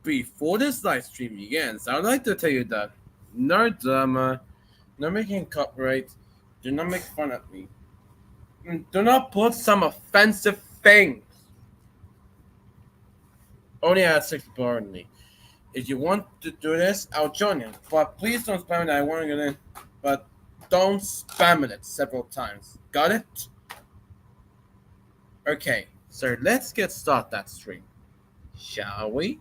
Before this live stream begins, I would like to tell you that no drama, no making copyright, do not make fun of me. Do not put some offensive things. Only at 6 me. If you want to do this, I'll join you. But please don't spam it. I want to get in. But don't spam it several times. Got it? Okay, so let's get started that stream. Shall we?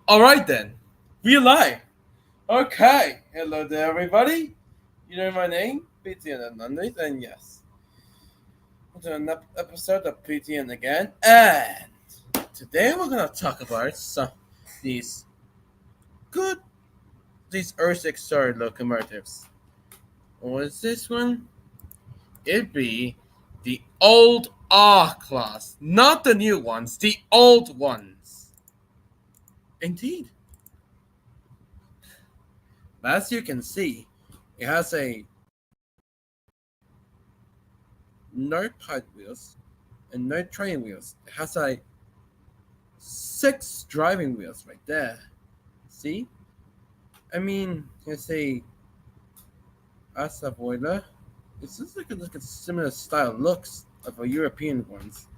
Alright then. We live. Okay. Hello there, everybody. You know my name, Petey and yes. To another episode of Petey and again. And today we're gonna talk about some these good these Earth-6 star locomotives. What is this one? It'd be the old R class, not the new ones, the old ones. Indeed. As you can see, it has a no pipe wheels and no train wheels. It has a 6 driving wheels right there. See? I mean, it's a Asa boiler. It's just like a similar style looks of a European ones.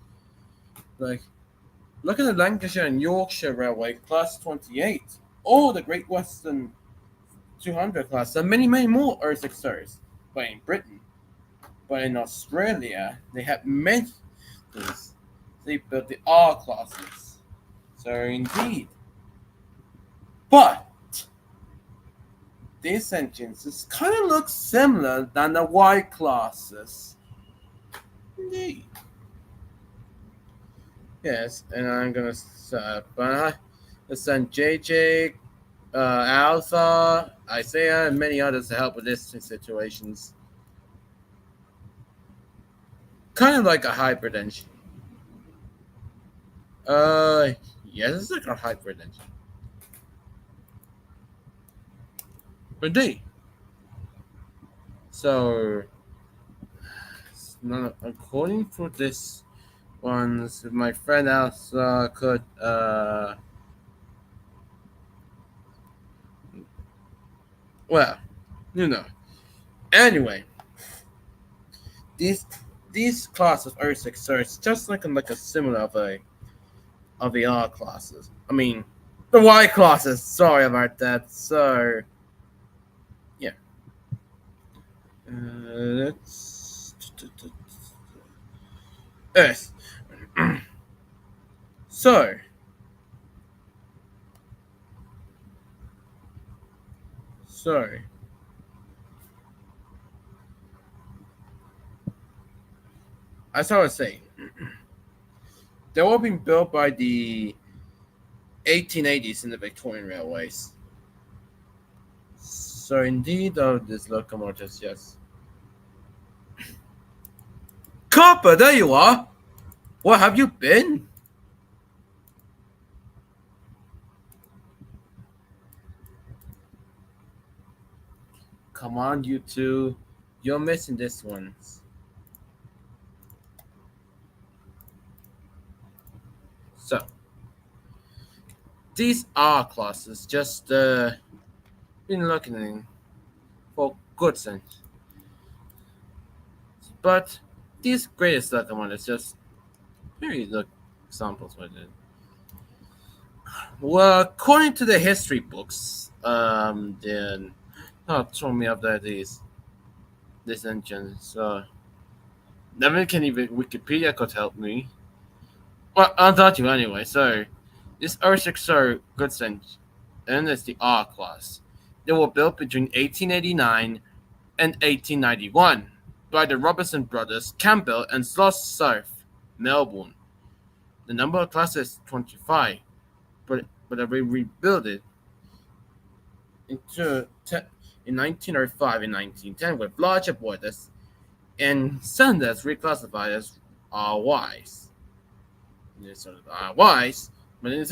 Like, look at the Lancashire and Yorkshire Railway Class 28, or the Great Western 200 class, and many, many more Earth stars. But in Britain, but in Australia, they have many. They built the R classes. So indeed, but these engines kind of look similar than the Y classes. Indeed. Yes, and I'm gonna send JJ, Alpha, Isaiah, and many others to help with these situations. Kind of like a hybrid engine. Yes, it's like a hybrid engine. Indeed. So, according to this ones, my friend Alpha could well, you know. Anyway, these classes are 6 so it's just like a similar of the R classes. I mean, the Y classes. Sorry about that. So, yeah. Let's Earth. So, as I was saying, they were being built by the 1880s in the Victorian railways. So indeed, of these locomotives, yes. Copper, there you are. Where have you been? Come on, you two. You're missing this one. So these R classes just been looking for good sense, but these greatest locomotives just maybe look examples with it. Well, according to the history books, then told me of that this engine. So never can even Wikipedia could help me. Well, I thought you anyway. So this R6 are good sense, and it's the R class. They were built between 1889 and 1891 by the Robertson brothers, Campbell and Sloss Surf, Melbourne. The number of classes is 25, but we rebuilt it into in 1905 and 1910 with larger boilers and cylinders reclassified as RYs. It's sort of RYs, but it's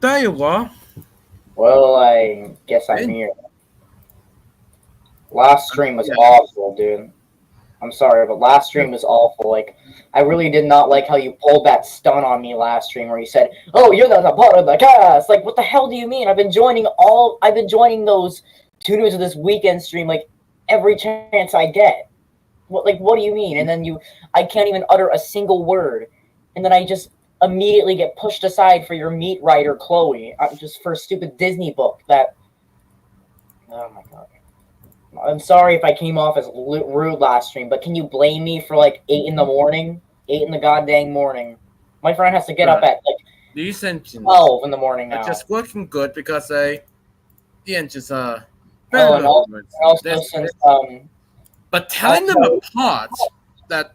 there you are. Well, I guess I'm here. Last stream was awful, dude. I'm sorry, but last stream was awful. Like, I really did not like how you pulled that stun on me last stream, where you said, "Oh, you're not a part of the cast." Like, what the hell do you mean? I've been joining those tuners of this weekend stream like every chance I get. What do you mean? And then I can't even utter a single word, and then I just immediately get pushed aside for your meat writer Chloe, just for a stupid Disney book that. Oh my god. I'm sorry if I came off as rude last stream, but can you blame me for like 8 in the morning? 8 in the goddamn morning. My friend has to get up at like these engines 12 in the morning now. Are just working good because the engines are very also since but telling them apart but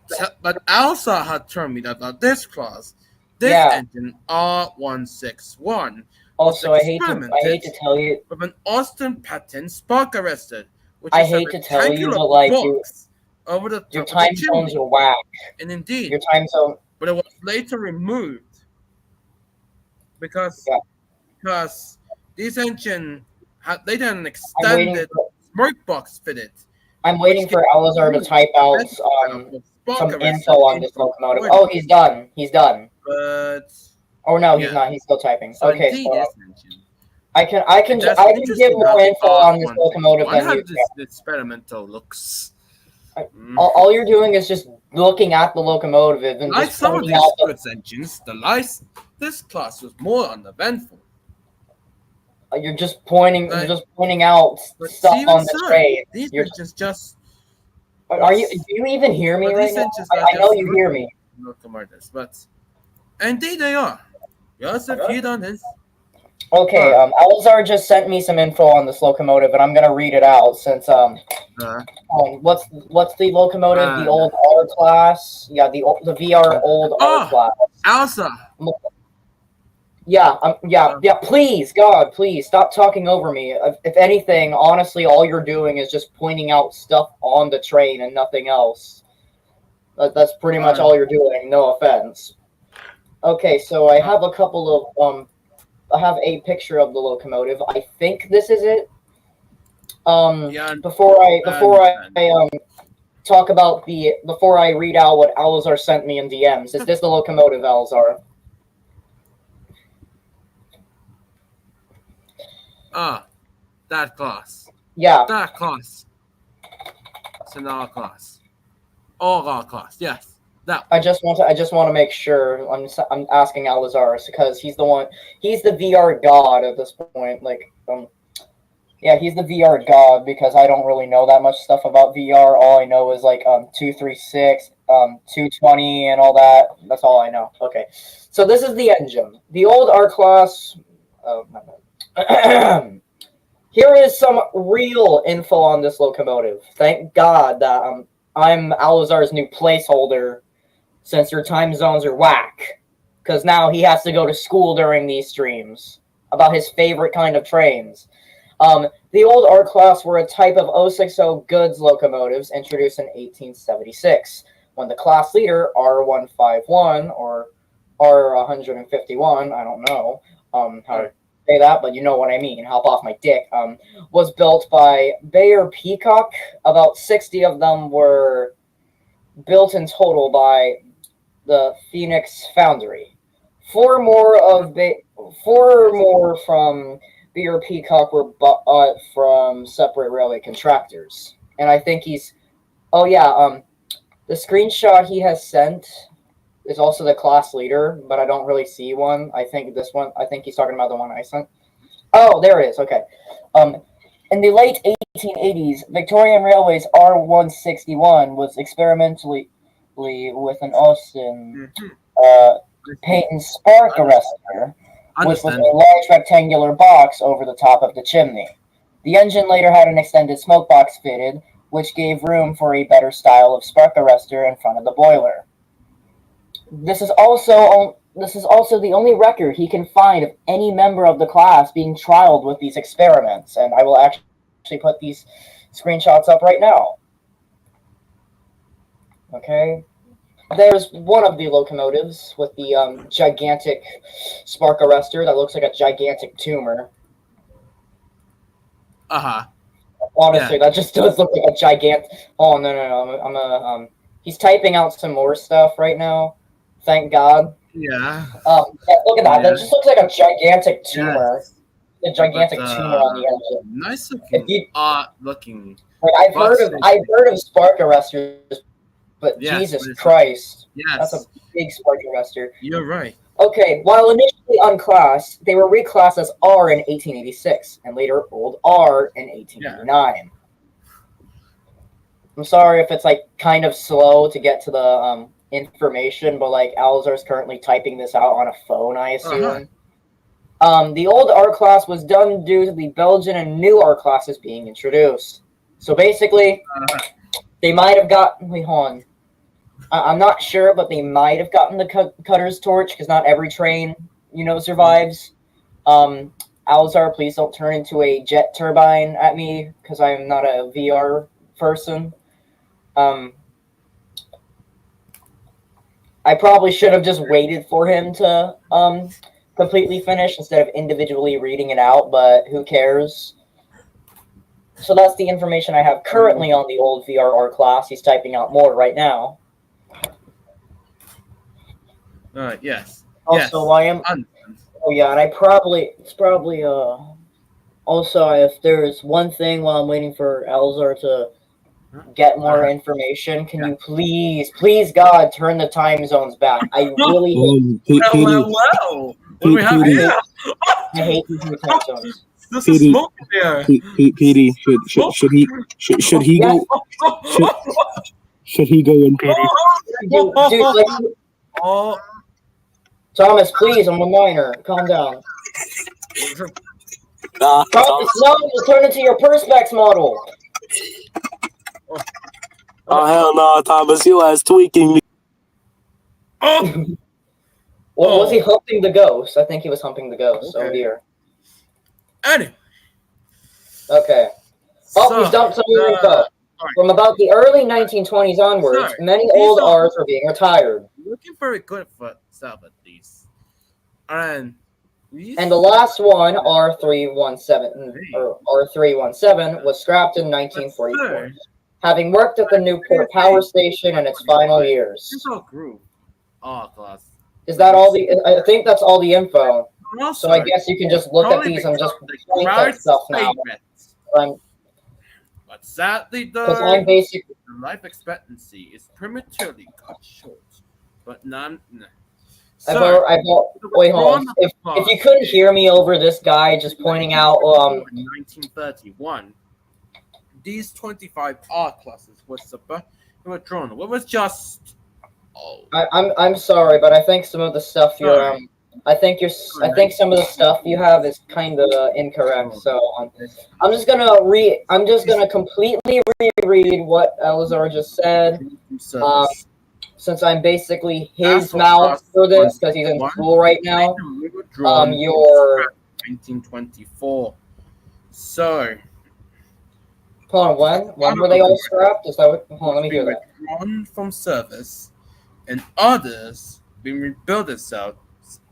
Elsa had told me that about this class, this engine R161 also I hate to tell you with an Austin patent spark arrested. I hate to tell you, but like over the your time zones are whack. And indeed, your time zone, but it was later removed because this engine had later an extended smoke box fitted. I'm waiting for Alazar to type out some info on this locomotive. Oh, he's done. He's done. But no, he's not. He's still typing. So okay, so. I can give more info on this locomotive than you can. The experimental looks. All you're doing is just looking at the locomotive and like just some of these goods engines, this class was more uneventful. You're just pointing out stuff on the train. These engines just. Do you even hear me right now? I know you hear me. Locomotives, but indeed they are. Just a few on this. Okay, Alzar just sent me some info on this locomotive, and I'm gonna read it out since what's the locomotive? The old R class? Yeah, the VR old R class. Alza. Yeah. Please, God, please stop talking over me. If anything, honestly, all you're doing is just pointing out stuff on the train and nothing else. That's pretty much all you're doing. No offense. Okay, so I have a couple of I have a picture of the locomotive. I think this is it. Before I talk about before I read out what Alzar sent me in DMs, is this the locomotive, Alzar? That class. Yeah. That class. It's an R class. All R class. Yes. That. I just want to make sure. I'm asking Alazar because he's the VR god at this point. Like, yeah, he's the VR god because I don't really know that much stuff about VR. All I know is like 236, 220, and all that. That's all I know. Okay, so this is the engine, the old R class. Oh, my bad. Here is some real info on this locomotive. Thank God that I'm Alazar's new placeholder. Since your time zones are whack. Because now he has to go to school during these streams. About his favorite kind of trains. The old R class were a type of 060 goods locomotives introduced in 1876. When the class leader, R151, or R151, I don't know how to say that, but you know what I mean. Hop off my dick. Was built by Bayer Peacock. About 60 of them were built in total by the Phoenix Foundry. Four more from Beer Peacock were bought from separate railway contractors. And I think he's. Oh yeah. The screenshot he has sent is also the class leader, but I don't really see one. I think this one. I think he's talking about the one I sent. Oh, there it is. Okay. In the late 1880s, Victorian Railways R161 was experimentally with an Austin Peyton spark arrestor, which was a large rectangular box over the top of the chimney. The engine later had an extended smoke box fitted, which gave room for a better style of spark arrestor in front of the boiler. This is also the only record he can find of any member of the class being trialed with these experiments, and I will actually put these screenshots up right now. Okay. There's one of the locomotives with the gigantic spark arrestor that looks like a gigantic tumor. Honestly, that just does look like a gigantic. Oh no! He's typing out some more stuff right now. Thank God. Yeah. Look at that. That just looks like a gigantic tumor. A gigantic tumor on the engine. Nice looking. Looking. Like, I've heard of spark arrestors, but Jesus Christ, that's a big spark arrestor. You're right. Okay, while initially unclassed, they were reclassed as R in 1886, and later Old R in 1889. I'm sorry if it's like kind of slow to get to the information, but like Alzar's currently typing this out on a phone, I assume. The old R class was done due to the Belgian and new R classes being introduced. So basically, they might have gotten. Wait, hold on. I'm not sure, but they might have gotten the cutter's torch because not every train, survives. Alzar, please don't turn into a jet turbine at me because I'm not a VR person. I probably should have just waited for him to completely finish instead of individually reading it out, but who cares? So that's the information I have currently on the old VRR class. He's typing out more right now. Yes. Also, I am. Oh yeah, and it's probably also if there's one thing while I'm waiting for Alzar to get more information, can you please God turn the time zones back? I really What do we have here? I hate these new time zones. There's a smoke here. Petey, should he go? Should he go in, Petey? Dude, Thomas, please, I'm a minor. Calm down. Thomas, no, just turn into your Perspex model. Oh hell no, Thomas, you ass tweaking me. Well, was he humping the ghost? I think he was humping the ghost. Okay. Oh dear. Anyway. Okay. He's dumped some new info. From about the early 1920s onwards, many old R's were being retired. Looking very good for stuff at least. And the last one, R317 was scrapped in 1944, having worked at the Newport Power Station in its final years. Is that all the? I think that's all the info. So I guess you can just look at these and just point at stuff now. But sadly, though, the life expectancy is prematurely cut short. But none. Wait, hold on. If you couldn't hear me over this guy just pointing out, 1931, these 25 R classes were drawn. What was just? I'm sorry, but I think some of the stuff you're I think some of the stuff you have is kind of incorrect. So I'm just gonna completely reread what Alazar just said. Since I'm basically his mouth for this because he's in school right now. Your 1924. So. Hold on, when were they all scrapped? Is that what? Hold on, let me hear that. Withdrawn from service, and others being rebuilt themselves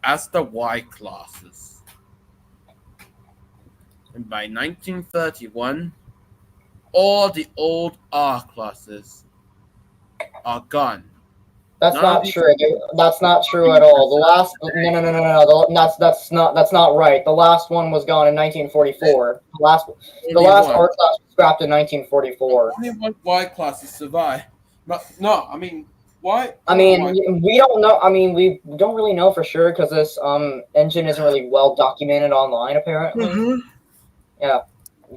as the Y classes. And by 1931, all the old R classes are gone. That's None of not these- true. That's not true at all. The last no. That's not right. The last one was gone in 1944. The last Only art one. class was scrapped in 1944. Only one Y class has survived. But no, I mean, why? I mean, we don't know. I mean, we don't really know for sure because this engine isn't really well documented online. Apparently, yeah,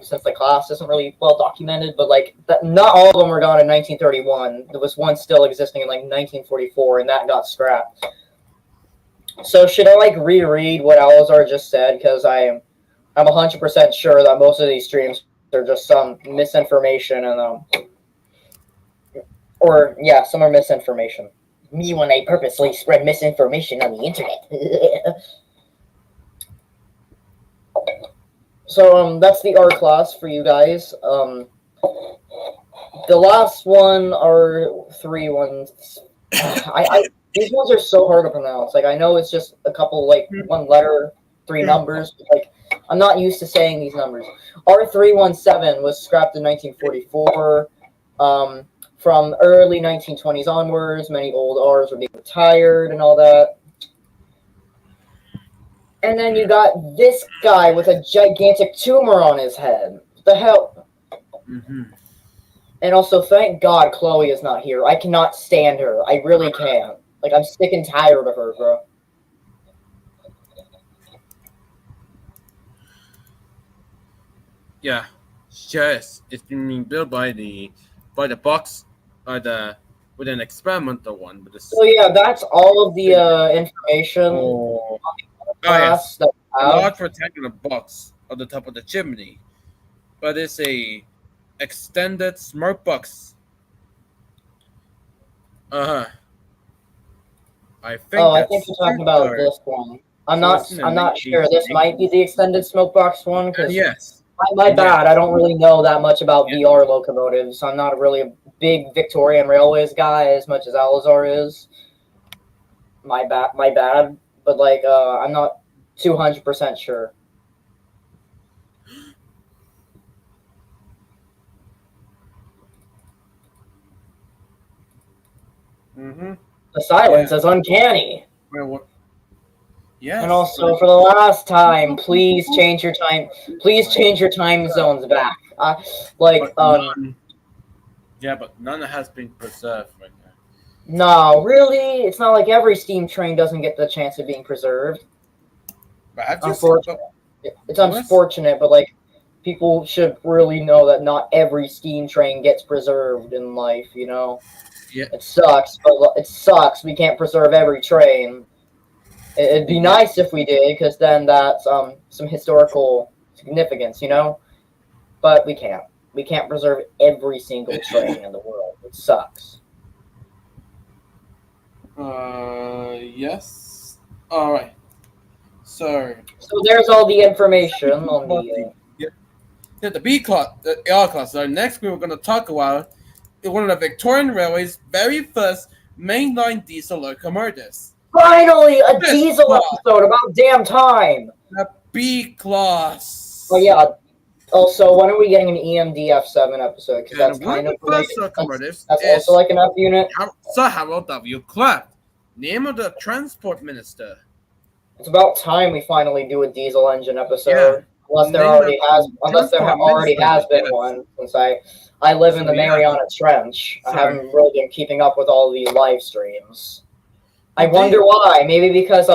since the class isn't really well documented. But like, not all of them were gone in 1931. There was one still existing in like 1944, and that got scrapped. So should I like reread what Alazar just said? Because I'm 100% sure that most of these streams are just some misinformation and or yeah, some are misinformation. Me when I purposely spread misinformation on the internet. So that's the art class for you guys. The last one are 3 ones. These ones are so hard to pronounce. Like I know it's just a couple, like one letter, 3 numbers. But, like I'm not used to saying these numbers. R317 was scrapped in 1944. From early 1920s onwards, many old R's were being retired and all that. And then you got this guy with a gigantic tumor on his head. What the hell? Mm-hmm. And also, thank God Chloe is not here. I cannot stand her. I really can't. Like, I'm sick and tired of her, bro. Yeah, yes, it's being built by the box, with an experimental one. With So yeah, that's all of the information Oh, class yes. that A I have. large rectangular box on the top of the chimney, but it's a extended smart box. I think. I think you're talking about this one. I'm not sure. This might be the extended smoke box one because Yes. my bad. I don't really know that much about VR locomotives. I'm not really a big Victorian Railways guy as much as Alazar is. My bad. But like, I'm not 200% sure. Mm-hmm. The silence is uncanny. Well, yes. And also, for the last time, please change your time. Please change your time zones back. But none has been preserved right now. No, really, it's not like every steam train doesn't get the chance of being preserved. But it's unfortunate, but like, people should really know that not every steam train gets preserved in life. You know. Yeah. It sucks, but it sucks. We can't preserve every train. It'd be nice if we did, because then that's some historical significance, you know? But we can't. We can't preserve every single train in the world. It sucks. Yes. All right. So there's all the information on the... the B class, the A class. So next we were going to talk about one of the Victorian Railway's very first mainline diesel locomotives. Finally, a diesel episode about damn time. The B class. Oh yeah. Also, when are we getting an EMDF7 episode? Because that's kind of first locomotives. That's also like an F unit. Sir Harold W. Clark, name of the transport minister. It's about time we finally do a diesel engine episode. Yeah. Unless there already has been one, since I live in the Mariana Trench. I haven't really been keeping up with all the live streams. I wonder why. Maybe because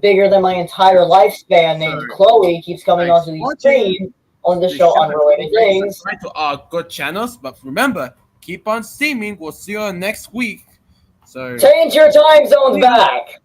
bigger than my entire lifespan named Chloe keeps coming onto these streams on the show Unrelated Things. Subscribe to our good channels, but remember, keep on streaming. We'll see you next week. So change your time zones back.